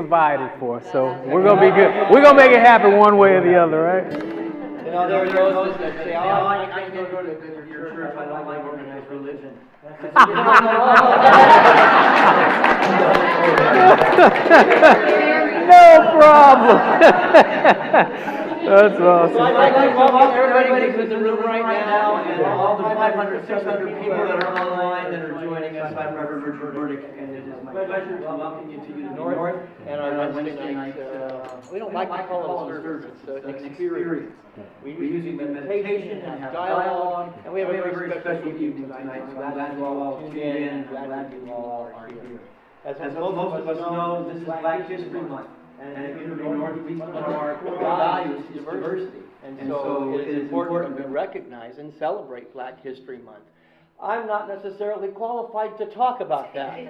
invited for, so we're gonna be good. We're gonna make it happen one way or the other, right? You know, there are those that say, "Oh, I can't go to your church. I don't like organized religion." No problem. That's awesome. So I'd like to welcome everybody who's in the room right now, and all the 500, 600 people that are online that are joining us. I'm Reverend Richard Burdick, and it is my pleasure to welcome you to Unity North and our Wednesday night. We don't like to call it a service; it's an experience. We usually meditation and have dialogue, and we have a very special evening tonight. So I'm glad you all tuned in, and glad you all are here. As most of us know, this is Black History Month. And at Unity North, one of our core values is diversity. And so it is important to recognize and celebrate Black History Month. I'm not necessarily qualified to talk about that.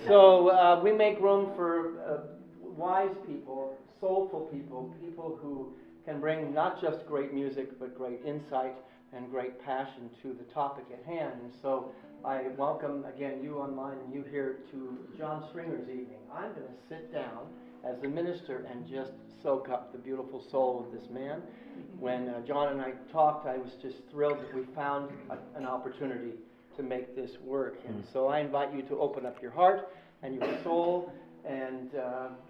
So we make room for wise people, soulful people, people who can bring not just great music, but great insight and great passion to the topic at hand. And so I welcome, again, you online and you here to John Stringer's evening. I'm going to sit down as the minister and just soak up the beautiful soul of this man. When John and I talked, I was just thrilled that we found an opportunity to make this work. And so I invite you to open up your heart and your soul and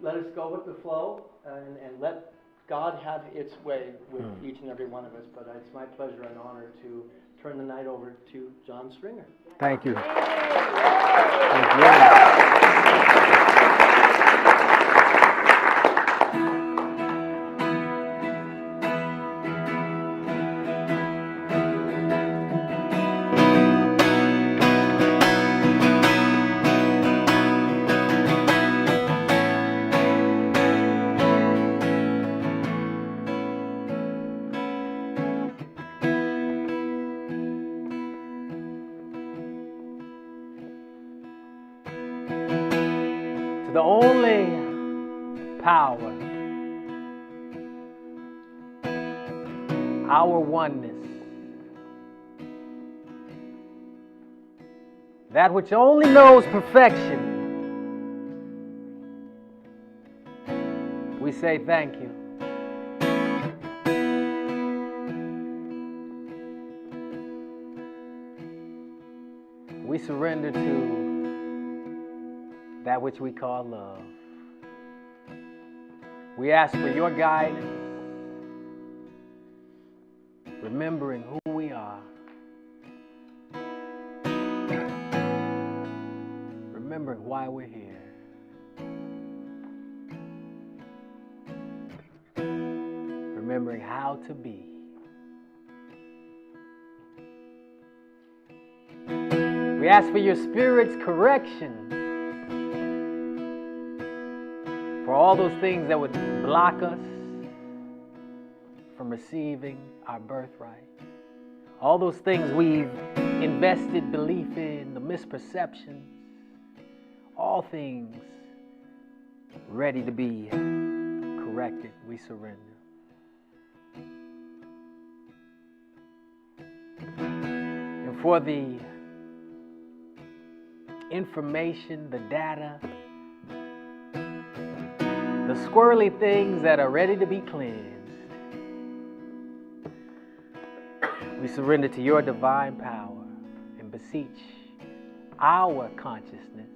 let us go with the flow and let God have its way with each and every one of us. But it's my pleasure and honor to turn the night over to John Stringer. Thank you. Thank the only power, our oneness, that which only knows perfection, we say thank you. We surrender to that which we call love. We ask for your guidance, remembering who we are, remembering why we're here, remembering how to be. We ask for your Spirit's correction for all those things that would block us from receiving our birthright. All those things we've invested belief in, the misperceptions, all things ready to be corrected, we surrender. And for the information, the data, the squirrely things that are ready to be cleansed, we surrender to your divine power and beseech our consciousness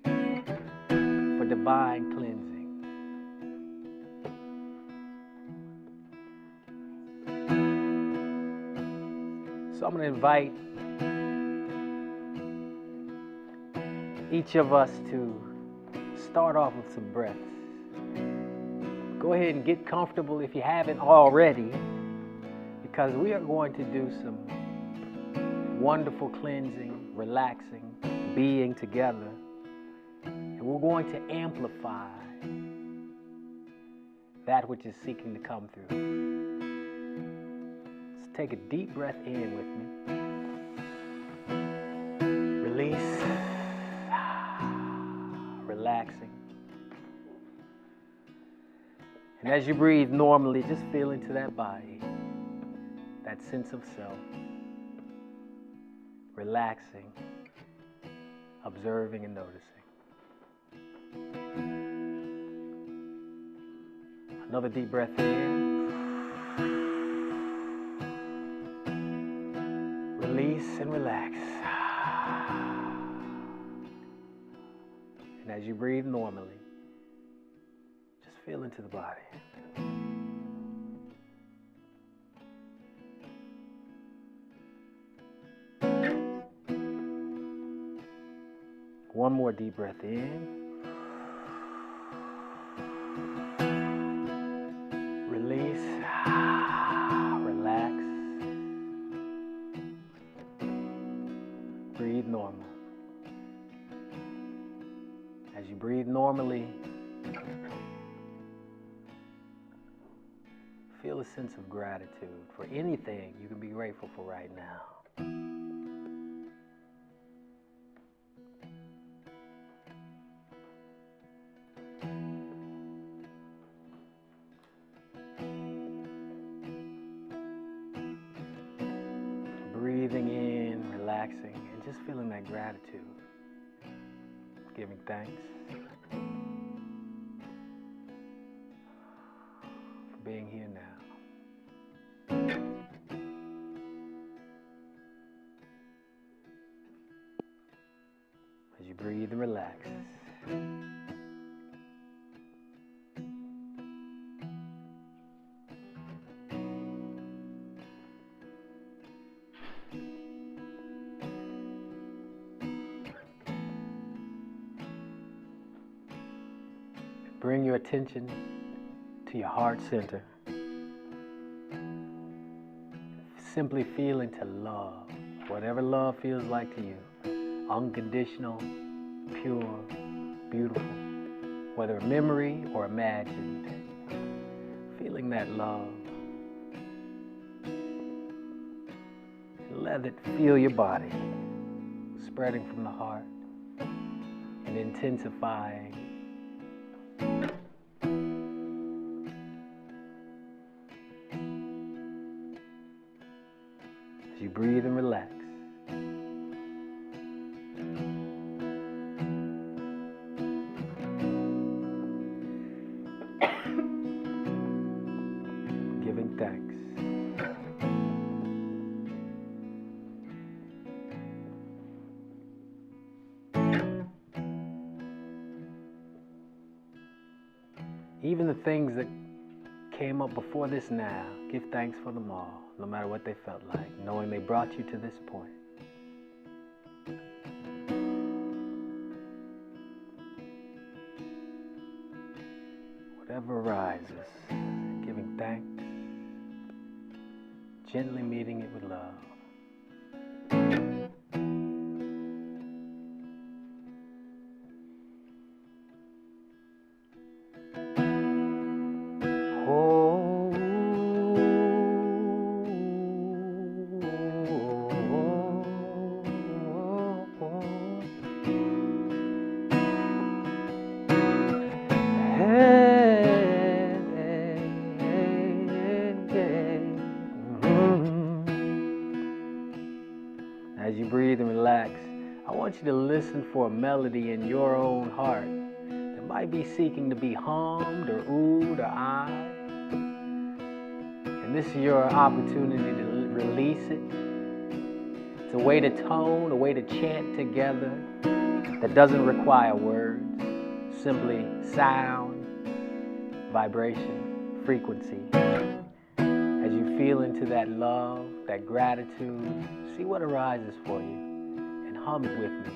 for divine cleansing. So I'm going to invite each of us to start off with some breaths. Go ahead and get comfortable if you haven't already, because we are going to do some wonderful cleansing, relaxing, being together, and we're going to amplify that which is seeking to come through. Let's take a deep breath in with me. Release. Relaxing. And as you breathe normally, just feel into that body, that sense of self, relaxing, observing and noticing. Another deep breath in. Release and relax. And as you breathe normally, just feel into the body. One more deep breath in. Release. Relax. Breathe normal. As you breathe normally, feel a sense of gratitude for anything you can be grateful for right now. Breathing in, relaxing, and just feeling that gratitude. Giving thanks for being here now. As you breathe and relax. Bring your attention to your heart center. Simply feeling to love, whatever love feels like to you. Unconditional, pure, beautiful, whether a memory or imagined. Feeling that love. Let it feel your body, spreading from the heart and intensifying. As you breathe and relax. Giving thanks. Even the things that came up before this now, give thanks for them all, no matter what they felt like, knowing they brought you to this point. Whatever arises, giving thanks, gently meeting it with love. As you breathe and relax, I want you to listen for a melody in your own heart that might be seeking to be hummed or oohed or eyed. And this is your opportunity to release it. It's a way to tone, a way to chant together that doesn't require words, simply sound, vibration, frequency. As you feel into that love, that gratitude, see what arises for you and hum it with me.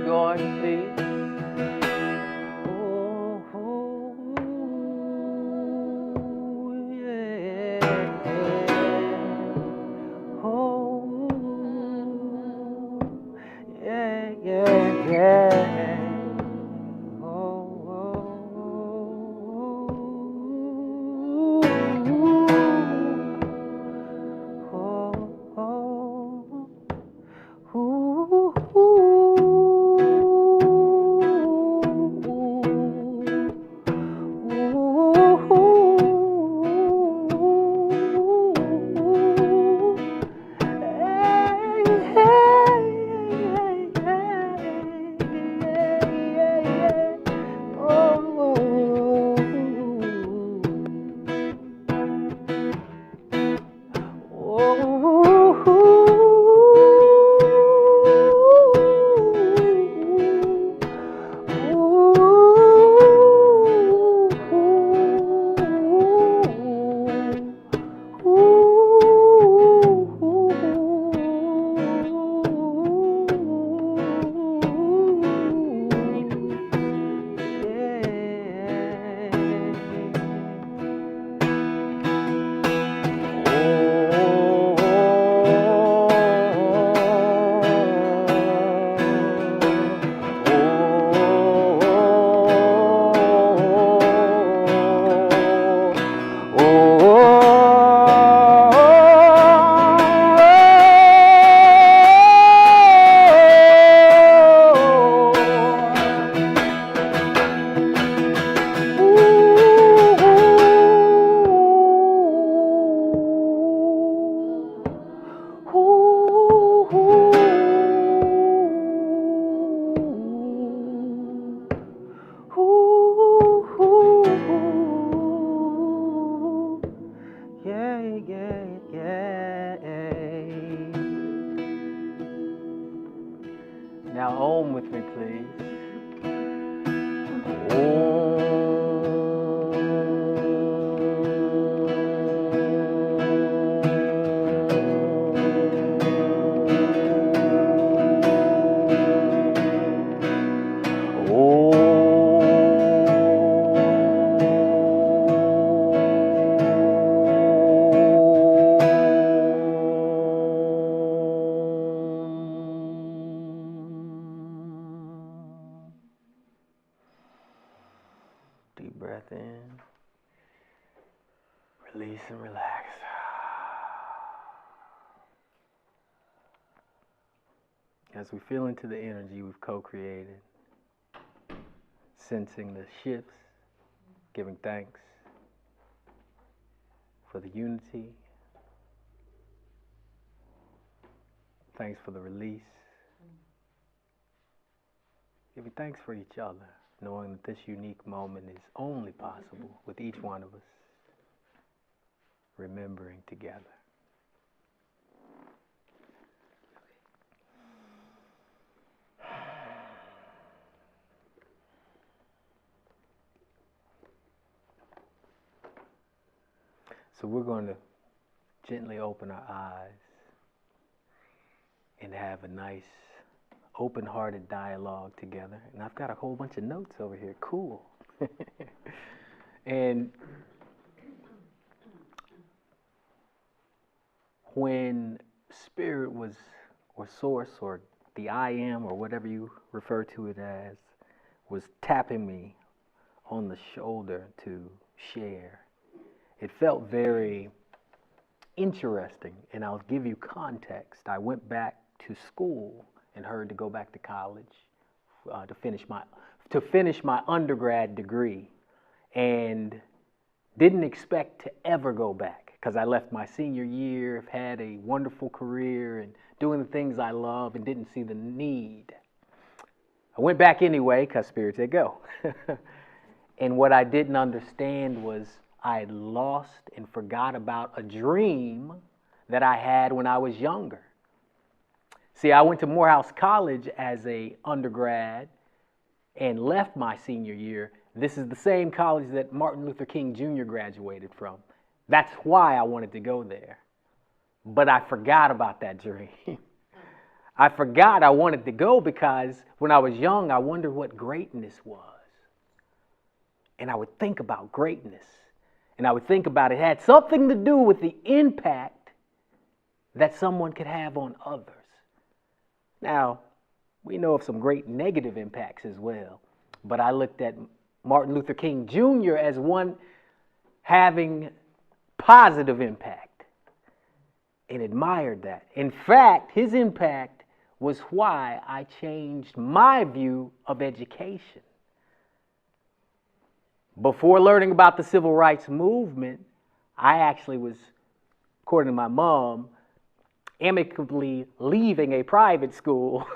go on, please. Now Om with me, please. Deep breath in, release and relax. As we feel into the energy we've co-created, sensing the shifts, giving thanks for the unity, thanks for the release, giving thanks for each other, knowing that this unique moment is only possible with each one of us remembering together. So we're going to gently open our eyes and have a nice open-hearted dialogue together. And I've got a whole bunch of notes over here. Cool. And when Spirit was, or Source, or the I Am, or whatever you refer to it as, was tapping me on the shoulder to share, it felt very interesting, and I'll give you context. I went back to school and heard to go back to college to finish my undergrad degree, and didn't expect to ever go back because I left my senior year, had a wonderful career and doing the things I love, and didn't see the need. I went back anyway because Spirit said go. And what I didn't understand was I had lost and forgot about a dream that I had when I was younger. See, I went to Morehouse College as an undergrad and left my senior year. This is the same college that Martin Luther King Jr. graduated from. That's why I wanted to go there. But I forgot about that dream. I forgot I wanted to go because when I was young, I wondered what greatness was. And I would think about greatness. And I would think about it had something to do with the impact that someone could have on others. Now, we know of some great negative impacts as well. But I looked at Martin Luther King Jr. as one having positive impact and admired that. In fact, his impact was why I changed my view of education. Before learning about the civil rights movement, I actually was, according to my mom, amicably leaving a private school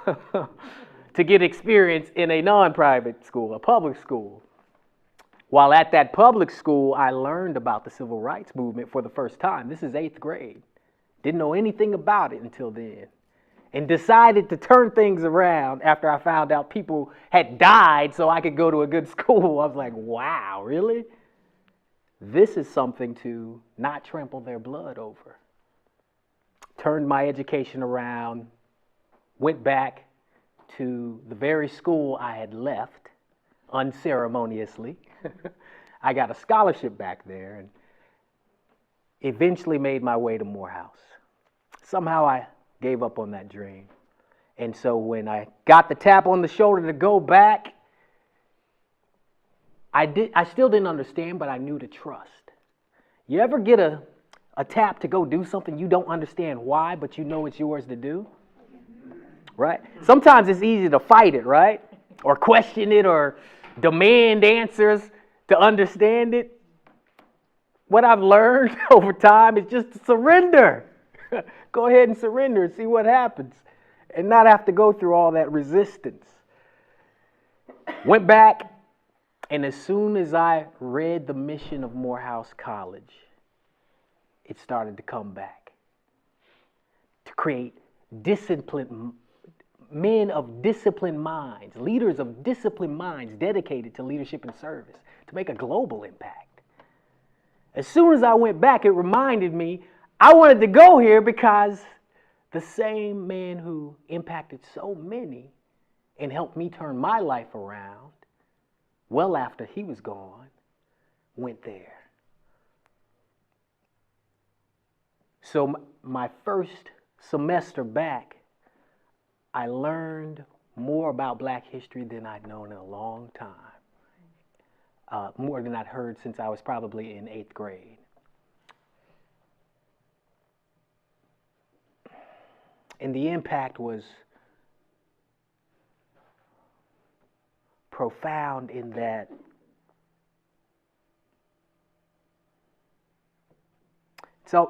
to get experience in a non-private school, a public school. While at that public school, I learned about the civil rights movement for the first time. This is 8th grade. Didn't know anything about it until then. And decided to turn things around after I found out people had died so I could go to a good school. I was like, wow, really? This is something to not trample their blood over. Turned my education around, went back to the very school I had left unceremoniously. I got a scholarship back there and eventually made my way to Morehouse. Somehow I gave up on that dream. And so when I got the tap on the shoulder to go back, I still didn't understand, but I knew to trust. You ever get a tap to go do something you don't understand why, but you know it's yours to do? Right? Sometimes it's easy to fight it, right? Or question it or demand answers to understand it. What I've learned over time is just to surrender. Go ahead and surrender and see what happens and not have to go through all that resistance. Went back, and as soon as I read the mission of Morehouse College, it started to come back. To create disciplined men of disciplined minds, leaders of disciplined minds dedicated to leadership and service, to make a global impact. As soon as I went back, it reminded me I wanted to go here because the same man who impacted so many and helped me turn my life around, well after he was gone, went there. So my first semester back, I learned more about Black history than I'd known in a long time. More than I'd heard since I was probably in 8th grade. And the impact was profound in that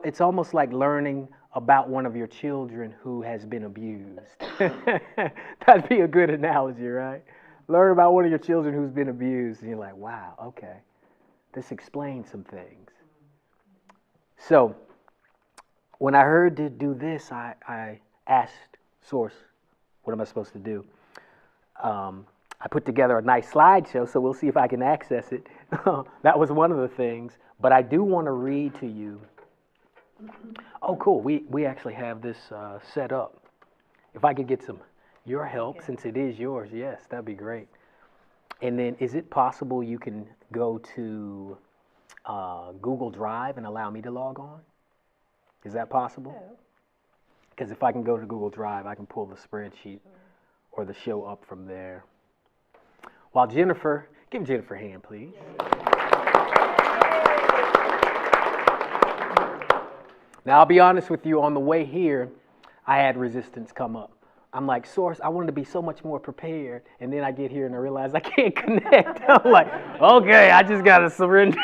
it's almost like learning about one of your children who has been abused. That'd be a good analogy, right? Learn about one of your children who's been abused, and you're like, wow, okay, this explains some things. So when I heard to do this, I asked Source, what am I supposed to do? I put together a nice slideshow, so we'll see if I can access it. That was one of the things, but I do want to read to you. Oh, cool, we actually have this set up. If I could get your help, since it is yours, yes, that'd be great. And then is it possible you can go to Google Drive and allow me to log on? Is that possible? Because if I can go to Google Drive, I can pull the spreadsheet or the show up from there. While Jennifer, give Jennifer a hand, please. Now, I'll be honest with you, on the way here, I had resistance come up. I'm like, Source, I wanted to be so much more prepared. And then I get here and I realize I can't connect. I'm like, okay, I just got to surrender.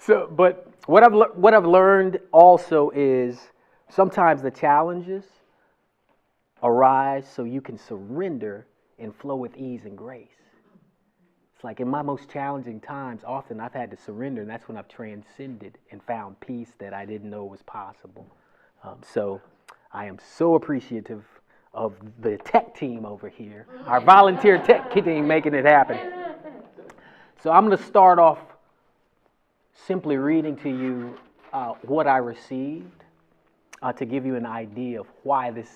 But what I've learned also is sometimes the challenges arise so you can surrender and flow with ease and grace. It's like in my most challenging times, often I've had to surrender, and that's when I've transcended and found peace that I didn't know was possible. So I am so appreciative of the tech team over here, our volunteer tech team making it happen. So I'm going to start off simply reading to you what I received to give you an idea of why this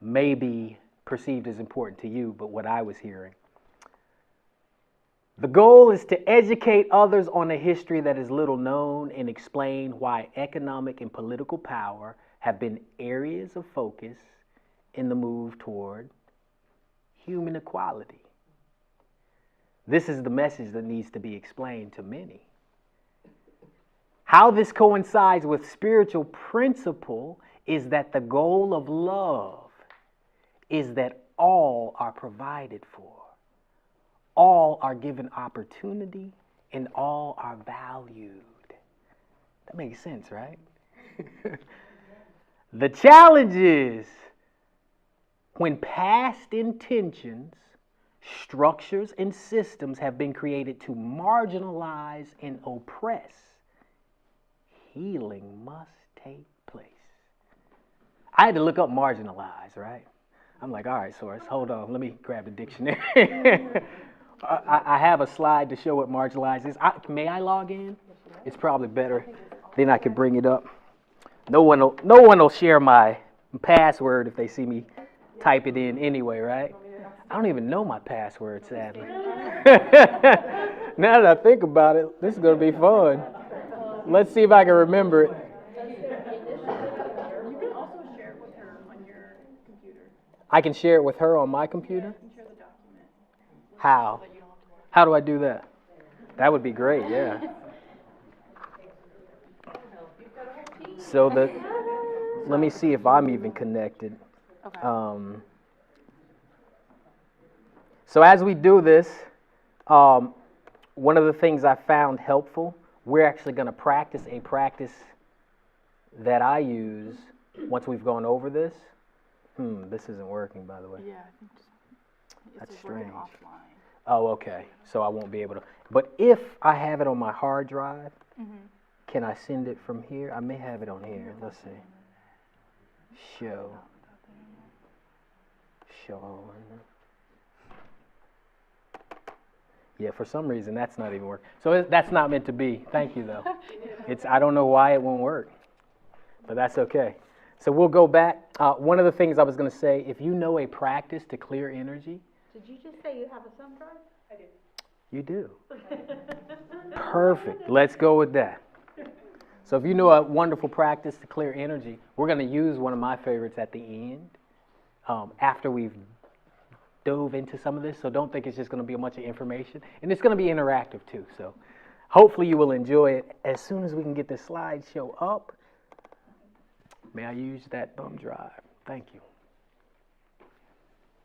may be perceived as important to you, but what I was hearing. The goal is to educate others on a history that is little known and explain why economic and political power have been areas of focus in the move toward human equality. This is the message that needs to be explained to many. How this coincides with spiritual principle is that the goal of love is that all are provided for, all are given opportunity, and all are valued. That makes sense, right? The challenge is when past intentions, structures, and systems have been created to marginalize and oppress, healing must take place. I had to look up marginalize, right? I'm like, all right, Source, hold on. Let me grab the dictionary. I have a slide to show what marginalize is. May I log in? It's probably better. Then I can bring it up. No one will share my password if they see me type it in anyway, right? I don't even know my password, sadly. Now that I think about it, this is going to be fun. Let's see if I can remember it. You can also share it with her on your computer. I can share it with her on my computer? You can share the document. How? How do I do that? That would be great, yeah. So let me see if I'm even connected. Okay. So as we do this, one of the things I found helpful, we're actually going to practice a practice that I use once we've gone over this. This isn't working, by the way. Yeah, I think That's it's working strange. offline. Oh, okay. So I won't be able to. But if I have it on my hard drive, can I send it from here? I may have it on here. Let's see. Show. Yeah, for some reason that's not even working. So that's not meant to be. Thank you, though. I don't know why it won't work, but that's okay. So we'll go back. One of the things I was going to say, if you know a practice to clear energy. Did you just say you have a thumb drive? I did. You do. Perfect. Let's go with that. So if you know a wonderful practice to clear energy, we're going to use one of my favorites at the end after we've dove into some of this. So don't think it's just going to be a bunch of information. And it's going to be interactive too. So hopefully you will enjoy it. As soon as we can get the slideshow up, may I use that thumb drive? Thank you.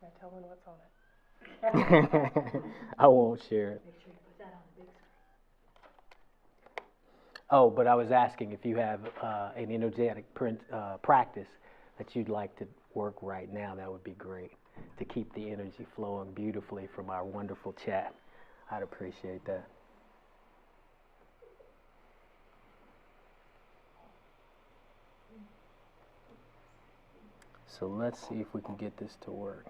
Can I tell them what's on it? I won't share it. Make sure you put that on the big screen. Oh, but I was asking if you have an energetic practice that you'd like to work right now. That would be great to keep the energy flowing beautifully from our wonderful chat. I'd appreciate that. So let's see if we can get this to work.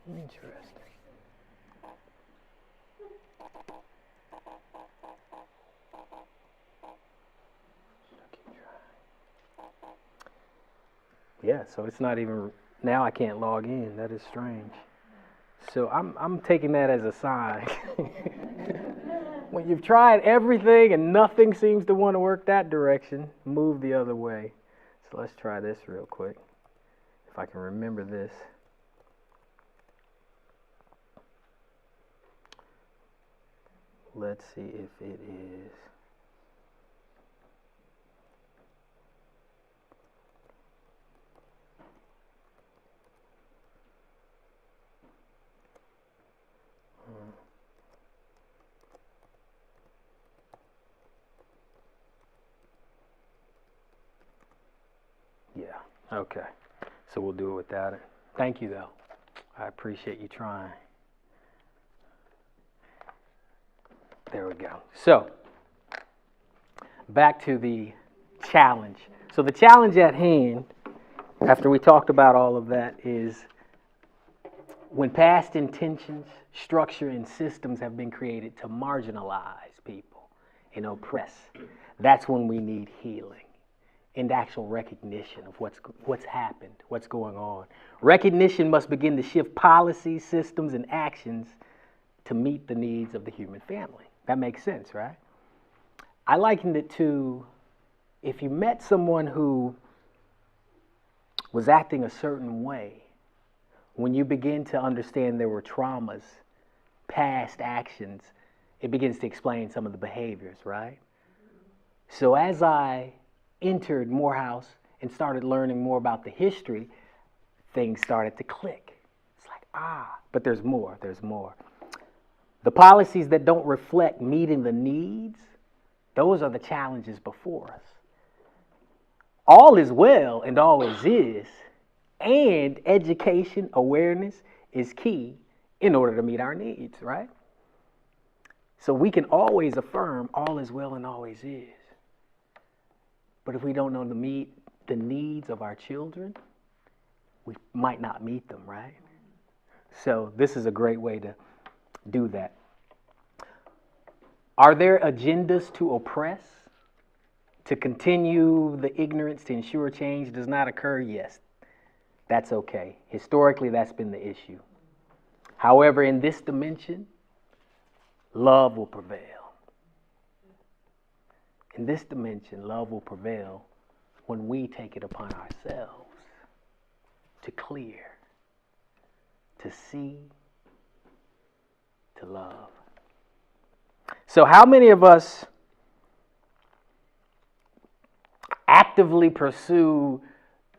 Interesting. Yeah, so it's not even, now I can't log in. That is strange. So I'm taking that as a sign. When you've tried everything and nothing seems to want to work that direction, move the other way. So let's try this real quick. If I can remember this. Let's see if it is. Yeah, okay. So we'll do it without it. Thank you, though. I appreciate you trying. There we go. So, back to the challenge. So the challenge at hand, after we talked about all of that, is when past intentions, structure, and systems have been created to marginalize people and oppress, that's when we need healing. and actual recognition of what's happened, what's going on. Recognition must begin to shift policies, systems, and actions to meet the needs of the human family. That makes sense, right? I likened it to if you met someone who was acting a certain way, when you begin to understand there were traumas, past actions, it begins to explain some of the behaviors, right? So as I entered Morehouse and started learning more about the history, things started to click. It's like, but there's more, there's more. The policies that don't reflect meeting the needs, those are the challenges before us. All is well and always is, and education, awareness is key in order to meet our needs, right? So we can always affirm all is well and always is. But if we don't know the needs of our children, we might not meet them, right? So this is a great way to do that. Are there agendas to oppress, to continue the ignorance, to ensure change does not occur? Yes, that's okay. Historically, that's been the issue. However, in this dimension, love will prevail. In this dimension, love will prevail when we take it upon ourselves to clear, to see, to love. So how many of us actively pursue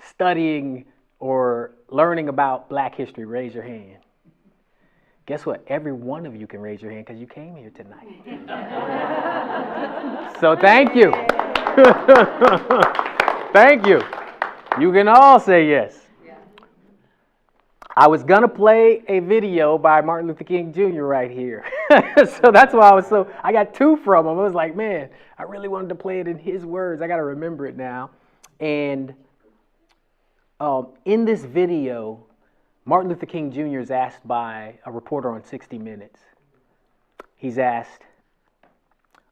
studying or learning about Black history? Raise your hand. Guess what? Every one of you can raise your hand because you came here tonight. So thank you. Thank you. You can all say yes. I was going to play a video by Martin Luther King Jr. right here. So that's why I got two from him. I was like, man, I really wanted to play it in his words. I got to remember it now. And in this video, Martin Luther King Jr. is asked by a reporter on 60 Minutes. He's asked,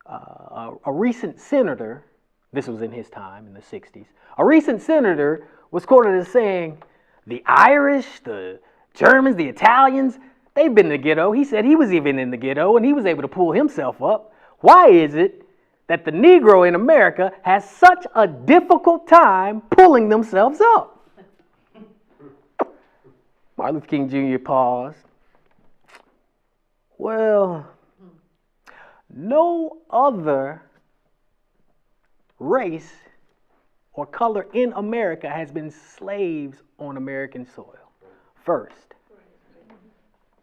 a recent senator, this was in his time in the 60s, a recent senator was quoted as saying, the Irish, the Germans, the Italians, they've been in the ghetto. He said he was even in the ghetto and he was able to pull himself up. Why is it that the Negro in America has such a difficult time pulling themselves up? Martin Luther King Jr. paused. Well, no other race or color in America has been slaves on American soil. First.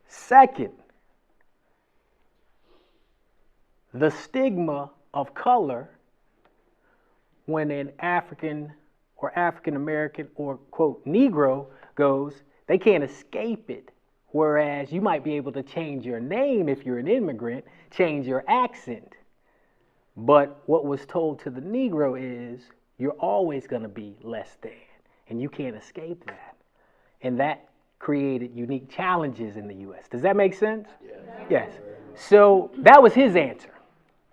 Second, the stigma of color when an African or African American or, quote, Negro goes, they can't escape it. Whereas you might be able to change your name if you're an immigrant, change your accent. But what was told to the Negro is you're always going to be less than, and you can't escape that. And that created unique challenges in the U.S. Does that make sense? Yes. So that was his answer,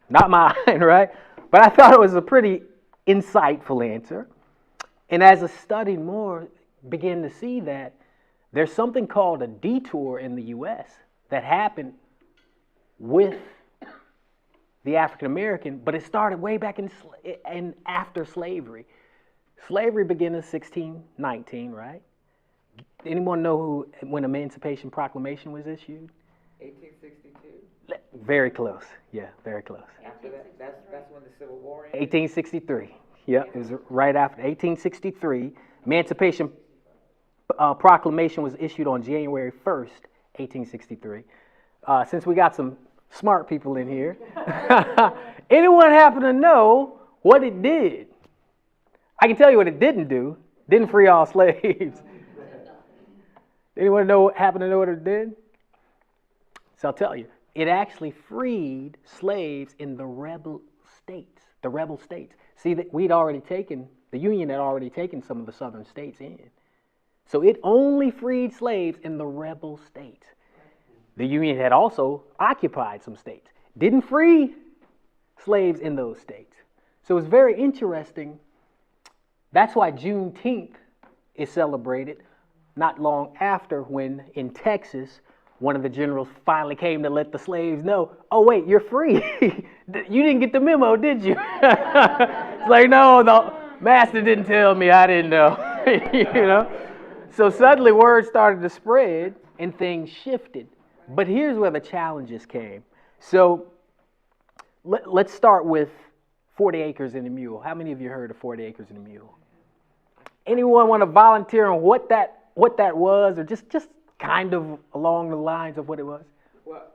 not mine, right? But I thought it was a pretty insightful answer. And as I studied more, began to see that there's something called a detour in the U.S. that happened with the African American, but it started way back in after slavery. Slavery began in 1619, right? Anyone know when Emancipation Proclamation was issued? 1862. Very close. Yeah, very close. After that, that's when the Civil War ended. 1863. Yeah, it was right after 1863. Emancipation Proclamation was issued on January 1st, 1863. Since we got some smart people in here, anyone happen to know what it did? I can tell you what it didn't do. Didn't free all slaves. Anyone happen to know what it did? So I'll tell you. It actually freed slaves in the rebel states. The rebel states. See, that the Union had already taken some of the southern states in. So it only freed slaves in the rebel states. The Union had also occupied some states. Didn't free slaves in those states. So it's very interesting That's why Juneteenth is celebrated not long after, when in Texas, one of the generals finally came to let the slaves know, oh wait, you're free. You didn't get the memo, did you? It's like, no, the master didn't tell me, I didn't know. You know? So suddenly word started to spread and things shifted. But here's where the challenges came. So let's start with 40 acres and a mule. How many of you heard of 40 acres and a mule? Anyone want to volunteer on what that was, or just kind of along the lines of what it was? Well,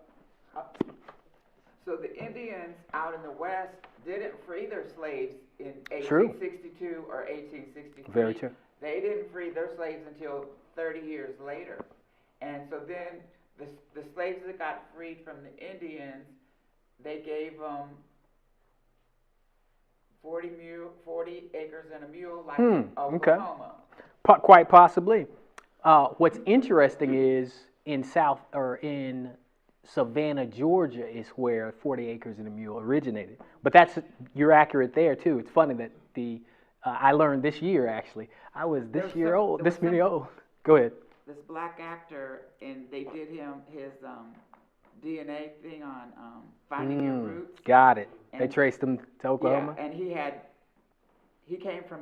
so the Indians out in the West didn't free their slaves in 1862 or 1863. Very true. They didn't free their slaves until 30 years later. And so then the slaves that got freed from the Indians, they gave them 40 acres and a mule, like in Oklahoma. Okay. Quite possibly. What's interesting is in Savannah, Georgia, is where 40 acres and a mule originated. But you're accurate there too. It's funny that I learned this year, actually. I was this many old. Go ahead. This black actor, and they did his DNA thing on finding your roots. Got it. They traced him to Oklahoma? Yeah, and he came from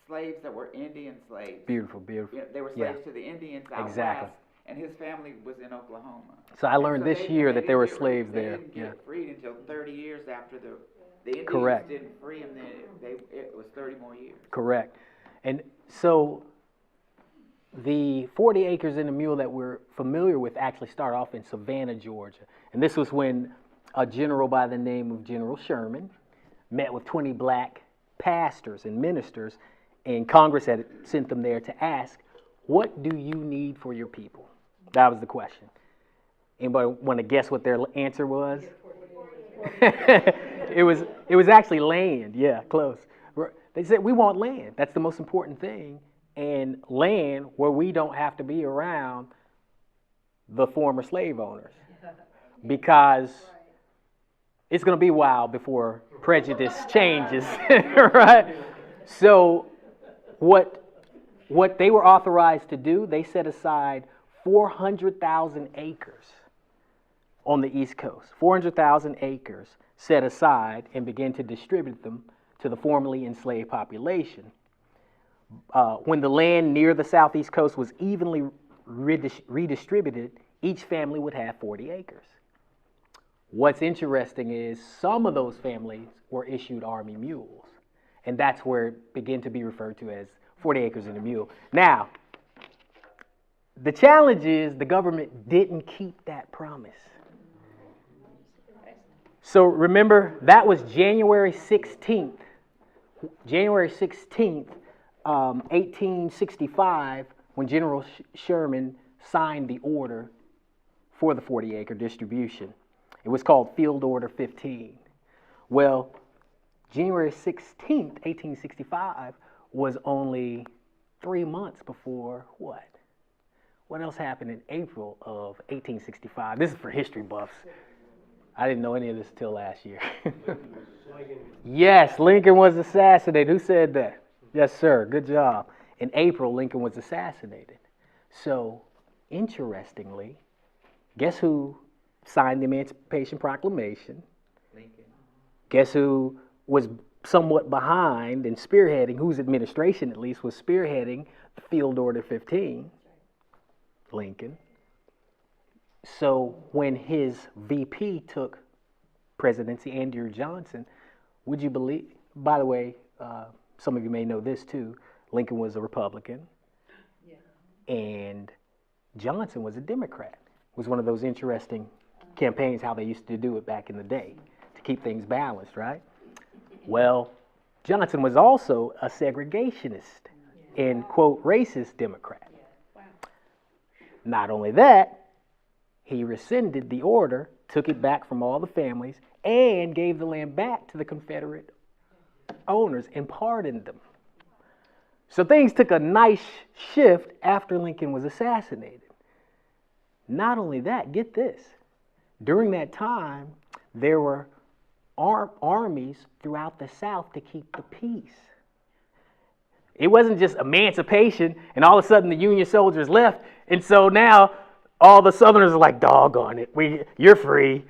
slaves that were Indian slaves. Beautiful. You know, they were slaves to the Indians out west, and his family was in Oklahoma. So I learned this year that there were slaves there. They didn't get freed until 30 years after the Indians Correct. didn't free them. It was 30 more years. Correct. And so the 40 acres and a mule that we're familiar with actually start off in Savannah, Georgia. And this was when a general by the name of General Sherman met with 20 black pastors and ministers, and Congress had sent them there to ask, what do you need for your people? That was the question. Anybody want to guess what their answer was? It was actually land. Yeah, close. They said, we want land. That's the most important thing. And land where we don't have to be around the former slave owners. Because it's going to be a while before prejudice changes, right? So what they were authorized to do, they set aside 400,000 acres on the East Coast. 400,000 acres set aside and began to distribute them to the formerly enslaved population. When the land near the southeast coast was evenly redistributed, each family would have 40 acres. What's interesting is some of those families were issued army mules, and that's where it began to be referred to as 40 acres and a mule. Now, the challenge is the government didn't keep that promise. So remember, that was January 16th. January 16th, 1865, when General Sherman signed the order for the 40-acre distribution. It was called Field Order 15. Well, January 16th, 1865 was only 3 months before what? What else happened in April of 1865? This is for history buffs. I didn't know any of this until last year. Yes, Lincoln was assassinated. Who said that? Yes, sir. Good job. In April, Lincoln was assassinated. So, interestingly, guess who signed the Emancipation Proclamation? Lincoln. Guess who was somewhat behind and spearheading, whose administration at least was spearheading Field Order 15? Lincoln. So when his VP took presidency, Andrew Johnson, would you believe, by the way, some of you may know this too, Lincoln was a Republican, and Johnson was a Democrat. It was one of those interesting campaigns, how they used to do it back in the day, to keep things balanced, right? Well, Johnson was also a segregationist and, quote, racist Democrat. Not only that, he rescinded the order, took it back from all the families, and gave the land back to the Confederate owners and pardoned them. So things took a nice shift after Lincoln was assassinated. Not only that, get this. During that time, there were armies throughout the South to keep the peace. It wasn't just emancipation and all of a sudden the Union soldiers left. And so now all the Southerners are like, doggone it, you're free.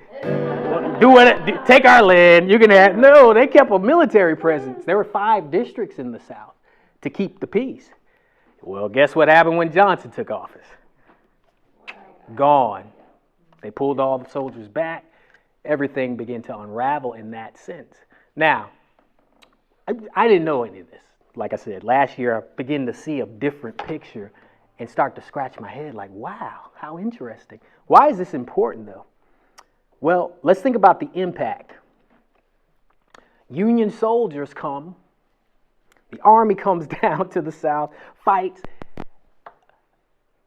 Take our land. You can have. No, they kept a military presence. There were 5 districts in the South to keep the peace. Well, guess what happened when Johnson took office? Gone. They pulled all the soldiers back. Everything began to unravel in that sense. Now, I didn't know any of this. Like I said, last year I began to see a different picture and start to scratch my head like, wow, how interesting. Why is this important though? Well, let's think about the impact. Union soldiers come, the army comes down to the South, fights.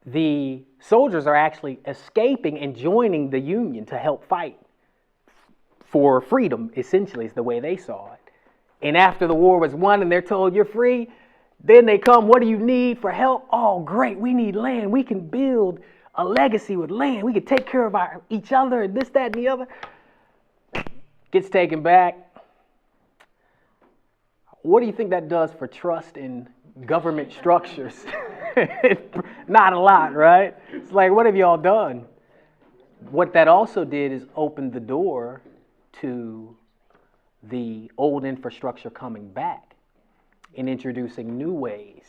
The soldiers are actually escaping and joining the Union to help fight for freedom, essentially, is the way they saw it. And after the war was won and they're told you're free, then they come, what do you need for help? Oh, great, we need land. We can build a legacy with land. We can take care of each other and this, that, and the other. Gets taken back. What do you think that does for trust in government structures? Not a lot, right? It's like, what have y'all done? What that also did is open the door to the old infrastructure coming back and introducing new ways,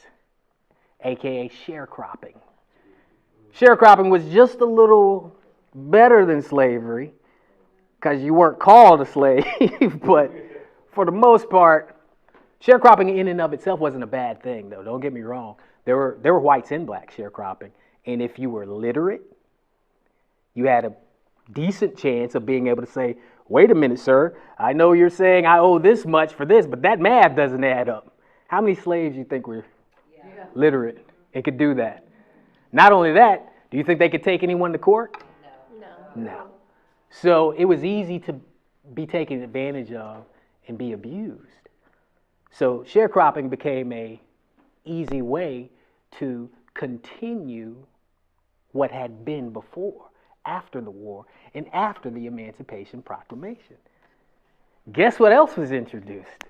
aka sharecropping. Sharecropping was just a little better than slavery because you weren't called a slave, but for the most part, sharecropping in and of itself wasn't a bad thing, though. Don't get me wrong. There were whites and blacks sharecropping, and if you were literate, you had a decent chance of being able to say, wait a minute, sir, I know you're saying I owe this much for this, but that math doesn't add up. How many slaves do you think were literate and could do that? Not only that, do you think they could take anyone to court? No. So it was easy to be taken advantage of and be abused. So sharecropping became a easy way to continue what had been before, after the war, and after the Emancipation Proclamation. Guess what else was introduced?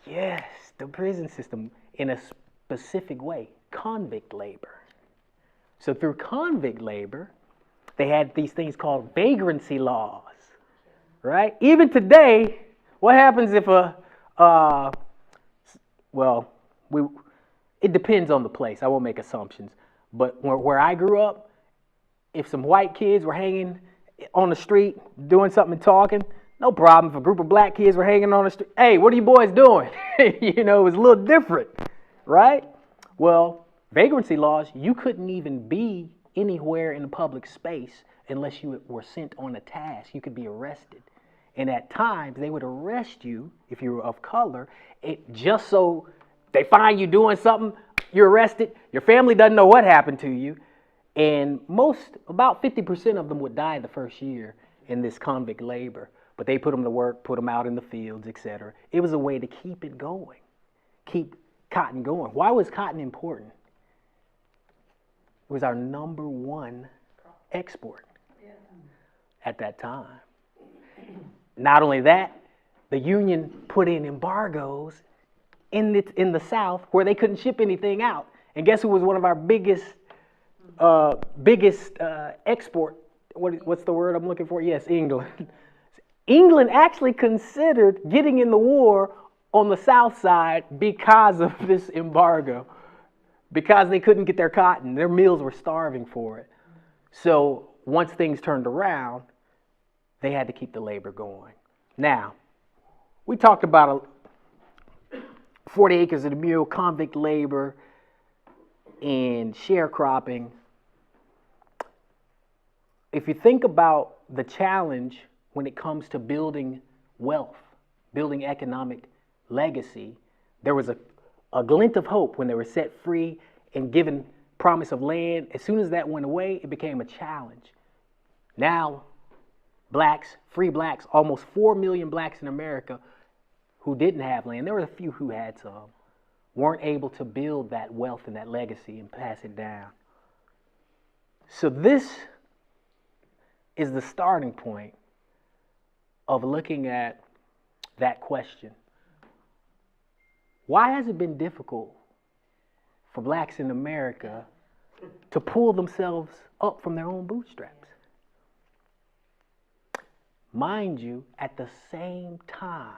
Yes, the prison system in a specific way, convict labor. So through convict labor, they had these things called vagrancy laws, right? Even today, what happens if it depends on the place. I won't make assumptions. But where I grew up, if some white kids were hanging on the street doing something and talking, no problem. If a group of black kids were hanging on the street, hey, what are you boys doing? It was a little different, right? Well, vagrancy laws, you couldn't even be anywhere in a public space unless you were sent on a task. You could be arrested. And at times, they would arrest you if you were of color, just so they find you doing something, you're arrested, your family doesn't know what happened to you, and about 50% of them would die the first year in this convict labor. But they put them to work, put them out in the fields, etc. It was a way to keep it going, keep cotton going. Why was cotton important? It was our number one export at that time. Not only that, the Union put in embargoes in the South where they couldn't ship anything out. And guess who was one of our biggest export? What's the word I'm looking for? Yes, England. England actually considered getting in the war on the South side because of this embargo, because they couldn't get their cotton. Their mills were starving for it. So once things turned around, they had to keep the labor going. Now, we talked about 40 acres of the Mule, convict labor, and sharecropping. If you think about the challenge when it comes to building wealth, building economic legacy, there was a glint of hope when they were set free and given promise of land. As soon as that went away, it became a challenge. Now, free blacks, almost 4 million blacks in America who didn't have land, there were a few who had some, weren't able to build that wealth and that legacy and pass it down. So this is the starting point of looking at that question. Why has it been difficult for blacks in America to pull themselves up from their own bootstraps? Mind you, at the same time,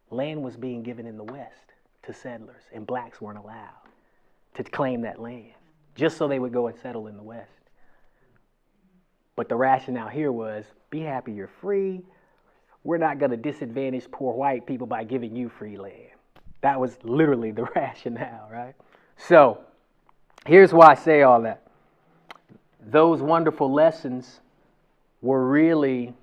land was being given in the West to settlers, and blacks weren't allowed to claim that land, just so they would go and settle in the West. But the rationale here was, be happy you're free. We're not going to disadvantage poor white people by giving you free land. That was literally the rationale, right? So, here's why I say all that. Those wonderful lessons were really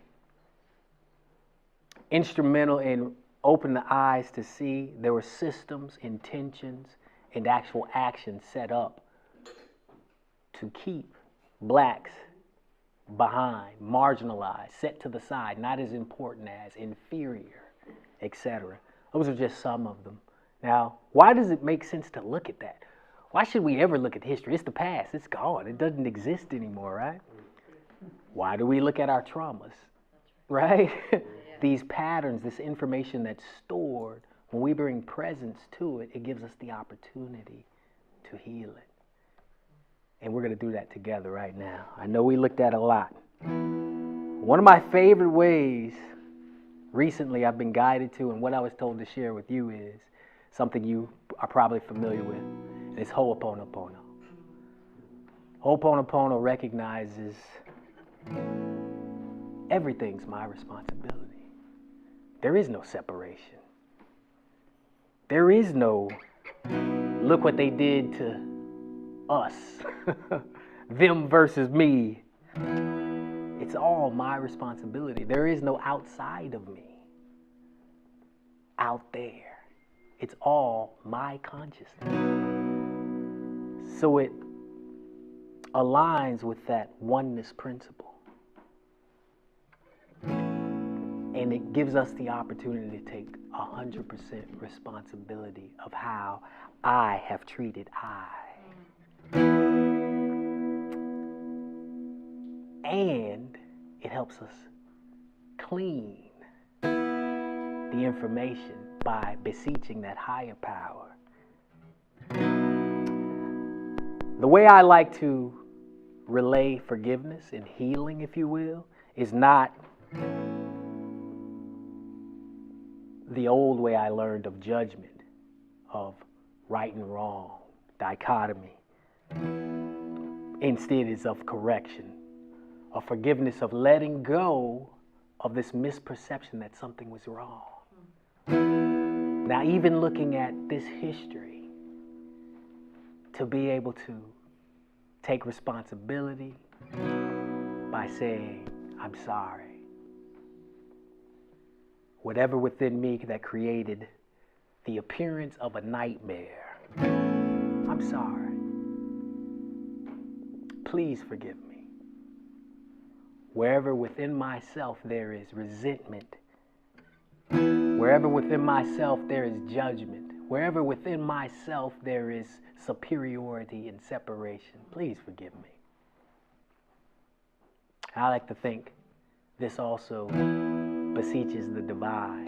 instrumental in opening the eyes to see there were systems, intentions, and actual actions set up to keep blacks behind, marginalized, set to the side, not as important as, inferior, etc. Those are just some of them. Now, why does it make sense to look at that? Why should we ever look at history? It's the past. It's gone. It doesn't exist anymore, right? Why do we look at our traumas, right? These patterns, this information that's stored, when we bring presence to it, it gives us the opportunity to heal it. And we're going to do that together right now. I know we looked at a lot. One of my favorite ways recently I've been guided to, and what I was told to share with you, is something you are probably familiar with. And it's Ho'oponopono. Ho'oponopono recognizes everything's my responsibility. There is no separation. There is no, look what they did to us, them versus me. It's all my responsibility. There is no outside of me, out there. It's all my consciousness. So it aligns with that oneness principle. And it gives us the opportunity to take 100% responsibility of how I have treated I. And it helps us clean the information by beseeching that higher power. The way I like to relay forgiveness and healing, if you will, is not the old way I learned of judgment, of right and wrong, dichotomy. Instead, it's of correction, of forgiveness, of letting go of this misperception that something was wrong. Now, even looking at this history, to be able to take responsibility by saying, I'm sorry. Whatever within me that created the appearance of a nightmare, I'm sorry. Please forgive me. Wherever within myself there is resentment, wherever within myself there is judgment, wherever within myself there is superiority and separation, please forgive me. I like to think this also beseeches the divine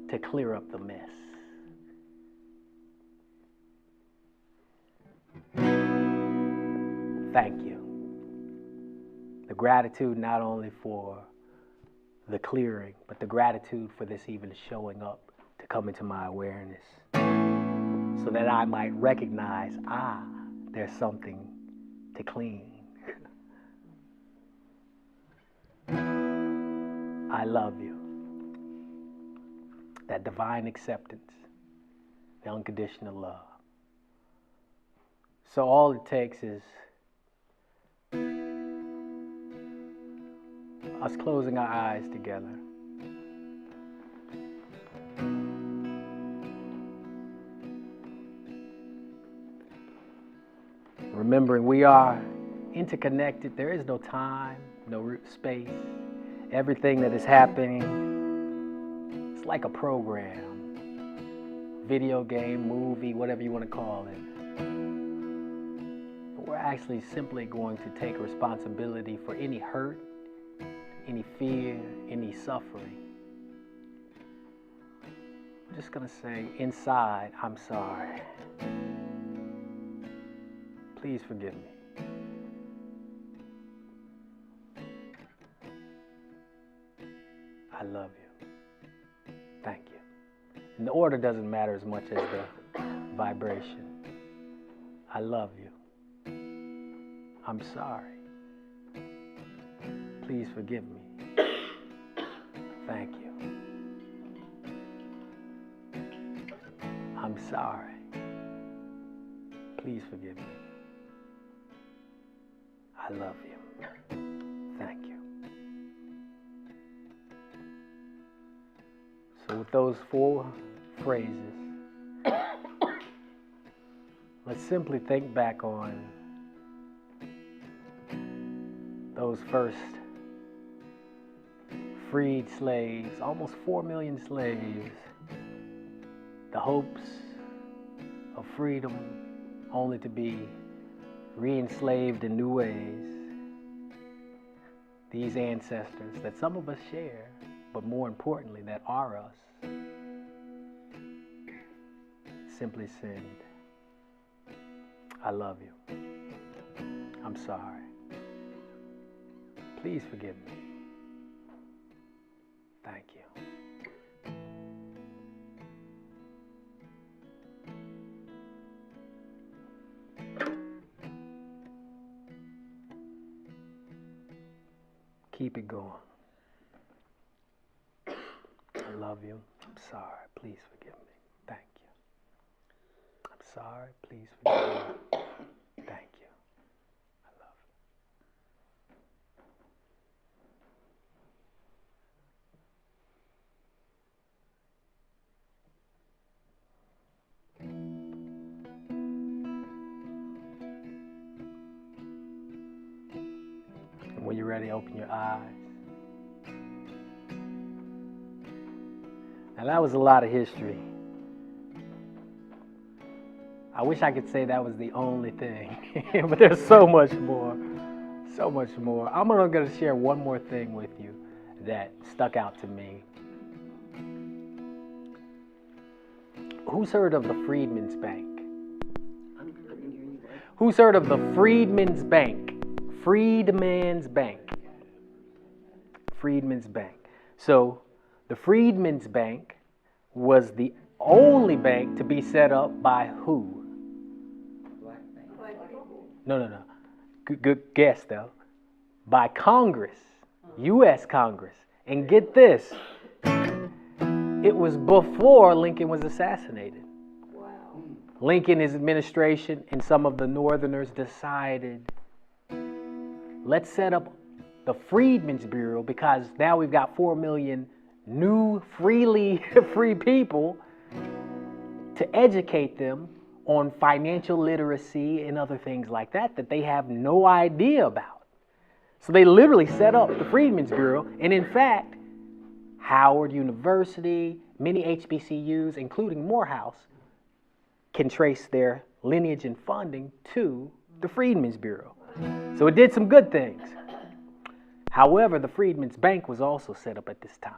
to clear up the mess. Thank you. The gratitude not only for the clearing, but the gratitude for this even showing up to come into my awareness so that I might recognize, there's something to clean. I love you. That divine acceptance, the unconditional love. So all it takes is us closing our eyes together. Remembering we are interconnected. There is no time, no space. Everything that is happening, it's like a program, video game, movie, whatever you want to call it. But we're actually simply going to take responsibility for any hurt, any fear, any suffering. I'm just going to say, inside, I'm sorry. Please forgive me. I love you. Thank you. And the order doesn't matter as much as the vibration. I love you. I'm sorry. Please forgive me. Thank you. I'm sorry. Please forgive me. I love you. Thank you. So with those 4 phrases, let's simply think back on those first freed slaves, almost 4 million slaves, the hopes of freedom only to be re-enslaved in new ways. These ancestors that some of us share, but more importantly, that are us, simply said, I love you. I'm sorry. Please forgive me. Thank you. Keep it going. I love you. I'm sorry. Please forgive me. Thank you. I'm sorry. Please forgive me. Thank you. I love you. And when you're ready, open your eyes. Now that was a lot of history. I wish I could say that was the only thing, but there's so much more, so much more. I'm going to share one more thing with you that stuck out to me. Who's heard of the Freedmens Bank? Who's heard of the Freedmens Bank? Freedmen's Bank. Freedmen's Bank. So the Freedmen's Bank was the only bank to be set up by who? No. Good guess, though. By Congress, U.S. Congress. And get this, it was before Lincoln was assassinated. Wow. Lincoln, his administration, and some of the Northerners decided, let's set up the Freedmen's Bureau because now we've got 4 million new, freely free people to educate them on financial literacy and other things like that they have no idea about. So they literally set up the Freedmen's Bureau, and in fact, Howard University, many HBCUs, including Morehouse, can trace their lineage and funding to the Freedmen's Bureau. So it did some good things. However, the Freedmen's Bank was also set up at this time.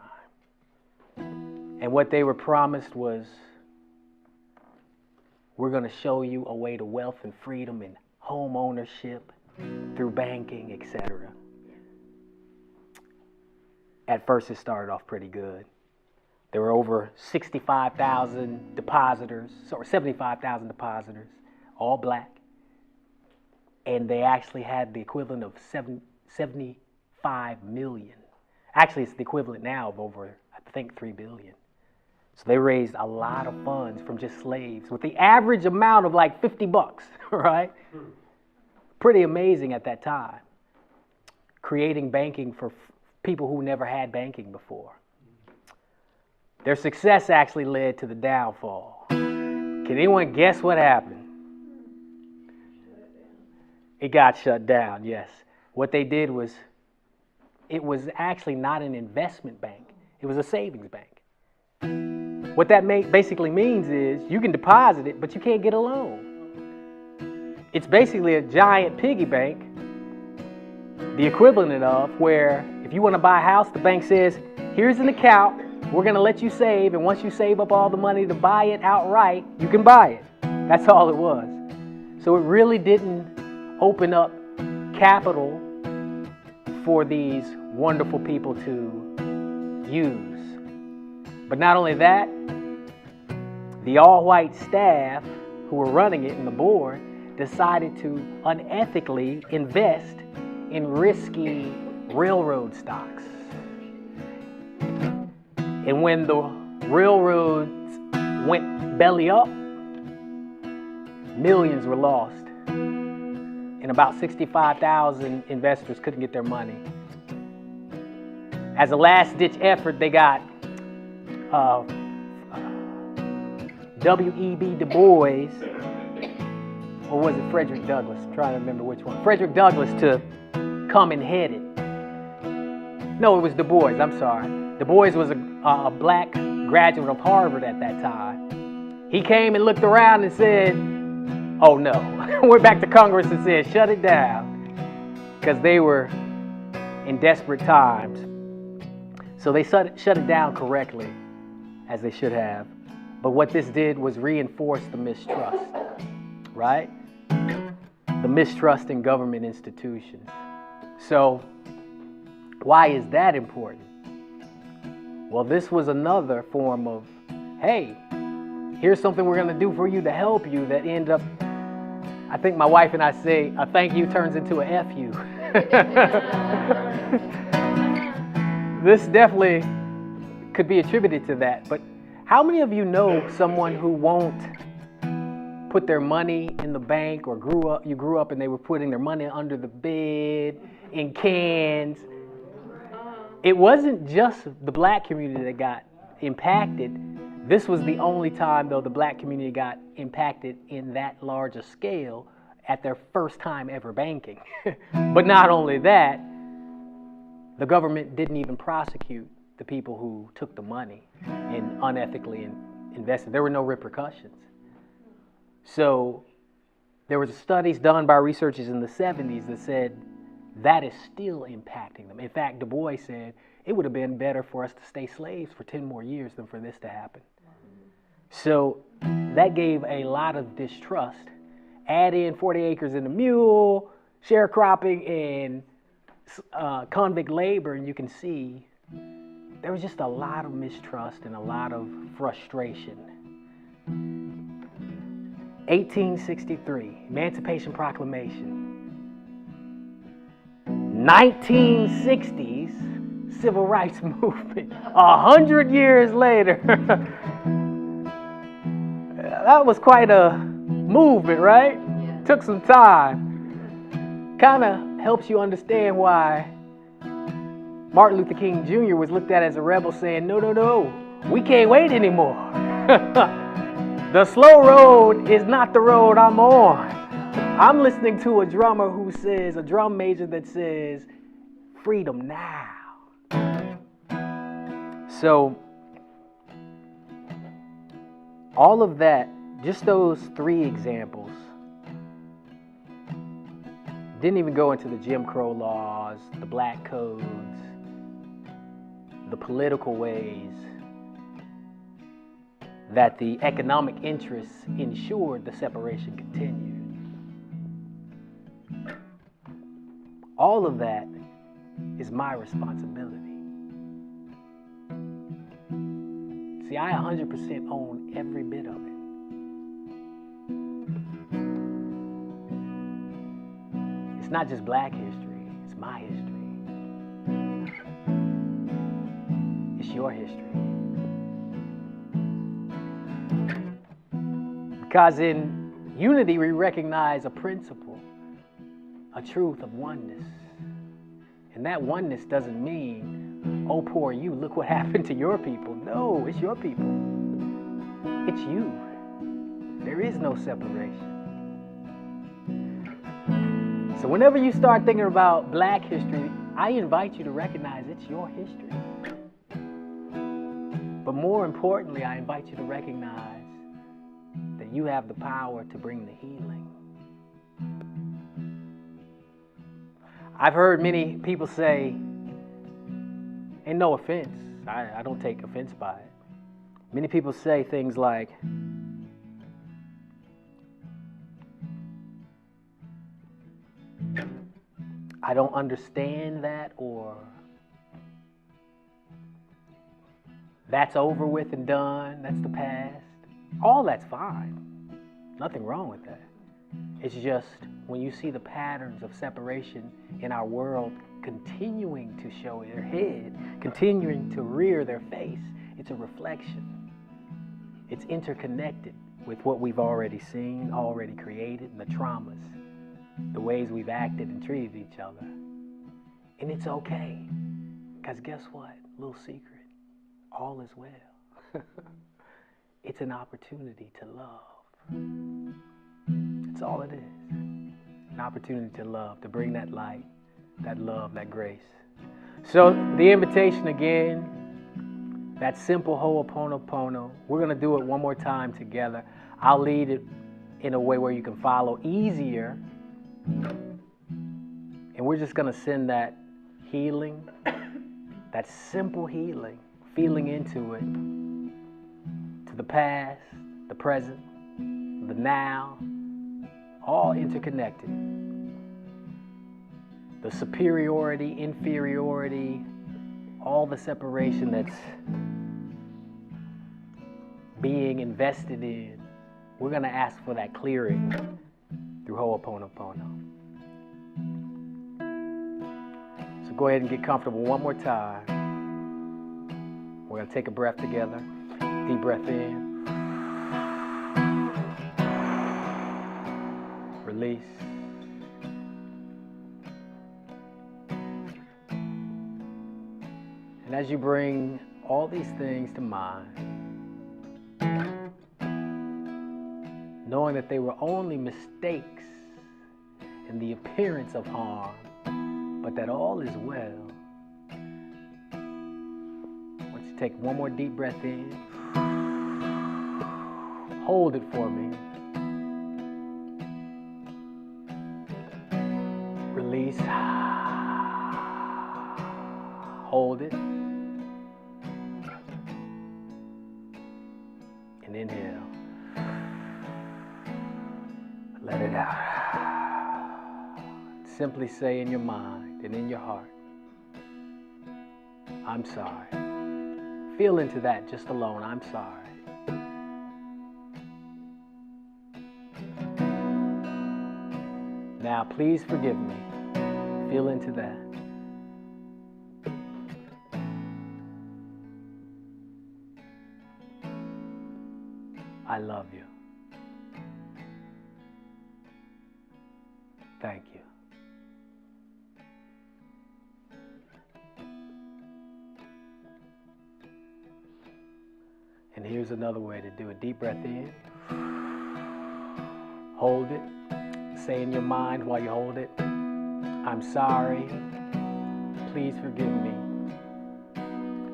And what they were promised was, we're going to show you a way to wealth and freedom and home ownership through banking, etc. At first, it started off pretty good. There were over 65,000 depositors, or 75,000 depositors, all black. And they actually had the equivalent of 75 million. Actually, it's the equivalent now of over, I think, 3 billion. So they raised a lot of funds from just slaves with the average amount of like $50, right? Pretty amazing at that time. Creating banking for people who never had banking before. Their success actually led to the downfall. Can anyone guess what happened? It got shut down, yes. What they did was, it was actually not an investment bank. It was a savings bank. What that basically means is you can deposit it, but you can't get a loan. It's basically a giant piggy bank, the equivalent of where if you want to buy a house, the bank says, here's an account, we're going to let you save, and once you save up all the money to buy it outright, you can buy it. That's all it was. So it really didn't open up capital for these wonderful people to use. But not only that, the all-white staff who were running it and the board decided to unethically invest in risky railroad stocks. And when the railroads went belly up, millions were lost. And about 65,000 investors couldn't get their money. As a last-ditch effort, they got W.E.B. Du Bois, or was it Frederick Douglass? I'm trying to remember which one. Frederick Douglass to come and head it. No, it was Du Bois, I'm sorry. Du Bois was a black graduate of Harvard at that time. He came and looked around and said, oh no. Went back to Congress and said, shut it down. Because they were in desperate times. So they shut it down correctly, as they should have. But what this did was reinforce the mistrust, right? The mistrust in government institutions. So why is that important? Well, this was another form of, hey, here's something we're going to do for you to help you, that ended up, I think my wife and I say, a thank you turns into a F you. This definitely could be attributed to that. But how many of you know someone who won't put their money in the bank, or you grew up and they were putting their money under the bed, in cans? It wasn't just the black community that got impacted. This was the only time, though, the black community got impacted in that large a scale at their first time ever banking. But not only that, the government didn't even prosecute the people who took the money and unethically invested. There were no repercussions. So there were studies done by researchers in the 70s that said that is still impacting them. In fact, Du Bois said it would have been better for us to stay slaves for 10 more years than for this to happen. So that gave a lot of distrust. Add in 40 acres in the Mule, sharecropping, and convict labor, and you can see there was just a lot of mistrust and a lot of frustration. 1863, Emancipation Proclamation. 1960s, Civil Rights Movement. 100 years later. That was quite a movement, right? Yeah. Took some time. Kind of helps you understand why Martin Luther King Jr. was looked at as a rebel, saying, no, we can't wait anymore. The slow road is not the road I'm on. I'm listening to a drummer who says, a drum major that says, freedom now. So, all of that, just those three examples, didn't even go into the Jim Crow laws, the black codes, the political ways that the economic interests ensured the separation continued. All of that is my responsibility. See, I 100% own every bit of it. It's not just black history, it's my history. It's your history. Because in Unity, we recognize a principle, a truth of oneness. And that oneness doesn't mean, oh, poor you, look what happened to your people. No, it's your people. It's you. There is no separation. So whenever you start thinking about black history, I invite you to recognize it's your history. But more importantly, I invite you to recognize that you have the power to bring the healing. I've heard many people say, and no offense, I don't take offense by it. Many people say things like, I don't understand that, or that's over with and done, that's the past. All that's fine. Nothing wrong with that. It's just when you see the patterns of separation in our world continuing to show their head, continuing to rear their face, it's a reflection. It's interconnected with what we've already seen, already created, and the traumas, the ways we've acted and treated each other. And it's okay, because guess what? Little secret, all is well. It's an opportunity to love. That's all it is. An opportunity to love, to bring that light, that love, that grace. So the invitation again, that simple Ho'oponopono, we're going to do it one more time together. I'll lead it in a way where you can follow easier. And we're just going to send that healing, that simple healing, feeling into it, to the past, the present, the now, all interconnected. The superiority, inferiority, all the separation that's being invested in, we're going to ask for that clearing through Ho'oponopono. So go ahead and get comfortable one more time. We're going to take a breath together. Deep breath in. Release. And as you bring all these things to mind, knowing that they were only mistakes in the appearance of harm, but that all is well, why don't you take one more deep breath in. Hold it for me. Release. Hold it. And inhale. Let it out. Simply say in your mind and in your heart, I'm sorry. Feel into that just alone. I'm sorry. Now, please forgive me. Feel into that. I love you. Thank you. And here's another way to do it. Deep breath in. Hold it. Say in your mind while you hold it, I'm sorry. Please forgive me.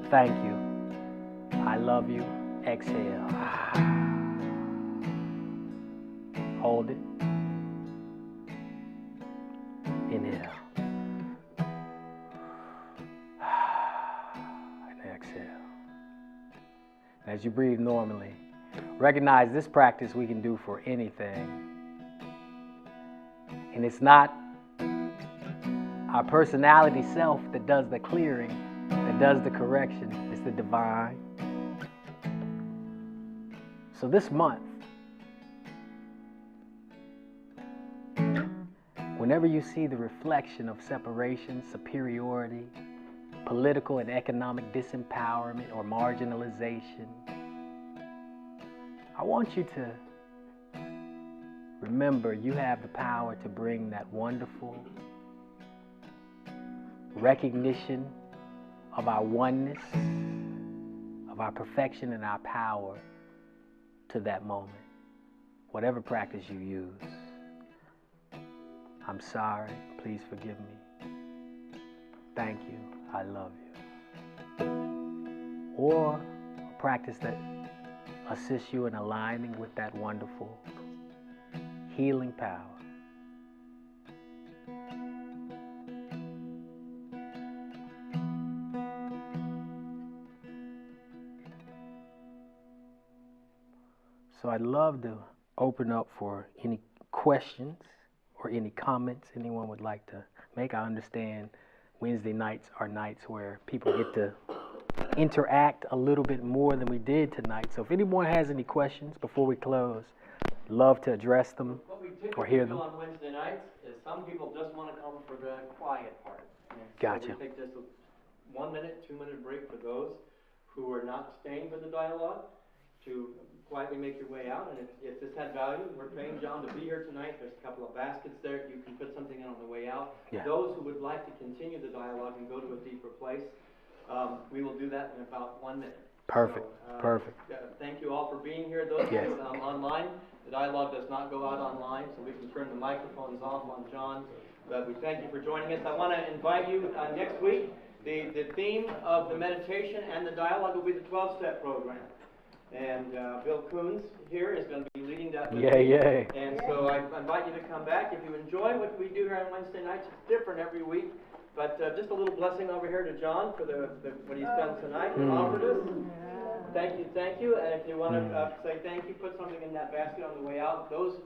Thank you. I love you. Exhale. Hold it. Inhale. And exhale. As you breathe normally, recognize this practice we can do for anything. And it's not our personality self that does the clearing, that does the correction. It's the divine. So this month, whenever you see the reflection of separation, superiority, political and economic disempowerment or marginalization, I want you to remember you have the power to bring that wonderful recognition of our oneness, of our perfection and our power to that moment, whatever practice you use. I'm sorry, please forgive me. Thank you, I love you. Or a practice that assists you in aligning with that wonderful healing power. So I'd love to open up for any questions or any comments anyone would like to make. I understand Wednesday nights are nights where people get to interact a little bit more than we did tonight. So if anyone has any questions before we close, love to address them What we or typically hear do them. on Wednesday nights is some people just want to come for the quiet part. And Gotcha. So we take just a 1 minute, 2 minute break for those who are not staying for the dialogue to quietly make your way out. And if this had value, we're paying John to be here tonight. There's a couple of baskets there. You can put something in on the way out. Yeah. Those who would like to continue the dialogue and go to a deeper place, we will do that in about 1 minute. Perfect. So, Perfect. Thank you all for being here. Those of Yes. you online, the dialogue does not go out online, so we can turn the microphones off on John. But we thank you for joining us. I want to invite you next week. The theme of the meditation and the dialogue will be the 12-step program. And Bill Coons here is going to be leading that. with Yay, me. yay. And so I invite you to come back. If you enjoy what we do here on Wednesday nights, it's different every week. But just a little blessing over here to John for what he's done tonight and offered us. Thank you. And if you want to say thank you, put something in that basket on the way out. Those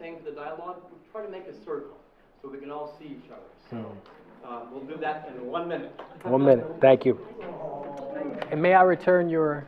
things, the dialogue, we try to make a circle so we can all see each other. So we'll do that in 1 minute. 1 minute. Thank you. And may I return your